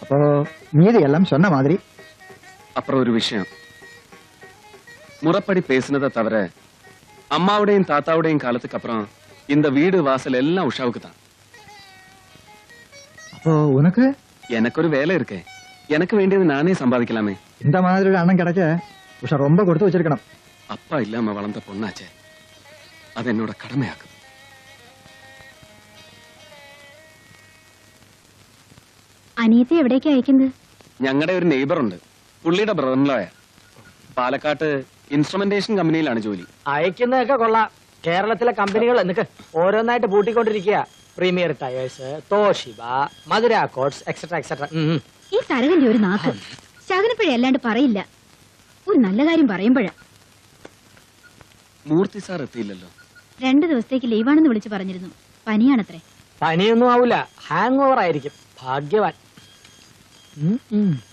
அப்போ மீதி எல்லாம் சொன்ன மாதிரி. அப்புறம் ஒரு விஷயம், முறைப்படி பேசினதை தவிர அம்மாவுடையும் தாத்தாவுடையும் காலத்துக்கு அப்புறம் இந்த வீடு வாசல் எல்லாம் உஷாவுக்கு தான். அப்போ உனக்கு? எனக்கு ஒரு வேலை இருக்கு, எனக்கு வேண்டியது நானே சம்பாதிக்கலாமே. இந்த மாதிரி ஒரு அண்ணன் கிடைச்ச உஷா ரொம்ப கொடுத்து வச்சிருக்கணும். அப்பா இல்லாம வளர்ந்த பொண்ணாச்சே, அது என்னோட கடமையாக்கும். അനിയത്തെ എവിടേക്കാ അയക്കുന്നത്? ഞങ്ങളുടെ ഒരു നെയ്ബർ ഉണ്ട്, പുള്ളിയുടെ ബ്രദറിലോയ. പാലക്കാട്ട് ഇൻസ്ട്രുമെന്റേഷൻ കമ്പനിയിലാണ് ജോലി. അയക്കുന്നതൊക്കെ കൊള്ളാം. കേരളത്തിലെ കമ്പനികൾ എന്നൊക്കെ ഓരോന്നായിട്ട് പൂട്ടിക്കൊണ്ടിരിക്കുക. പ്രീമിയർ ടയേഴ്സ്, തോഷിബ, മധുര കോട്സ്, എക്സെട്രാ എക്സെട്രാ. ഈ തരകന്റെ ഒരു നാക്ക് ശകനപ്പഴ അല്ലാണ്ട് പറയില്ല. ഒരു നല്ല കാര്യം പറയുമ്പോഴാ. മൂർത്തി സാർ എത്തിയില്ലല്ലോ. 2 ദിവസത്തേക്ക് ലീവാണെന്ന് വിളിച്ചു പറഞ്ഞിരുന്നു. പനിയാണത്രേ. പനിയൊന്നും ആവൂല, ഹാങ് ഓവർ ആയിരിക്കും. ഭാഗ്യവാൻ.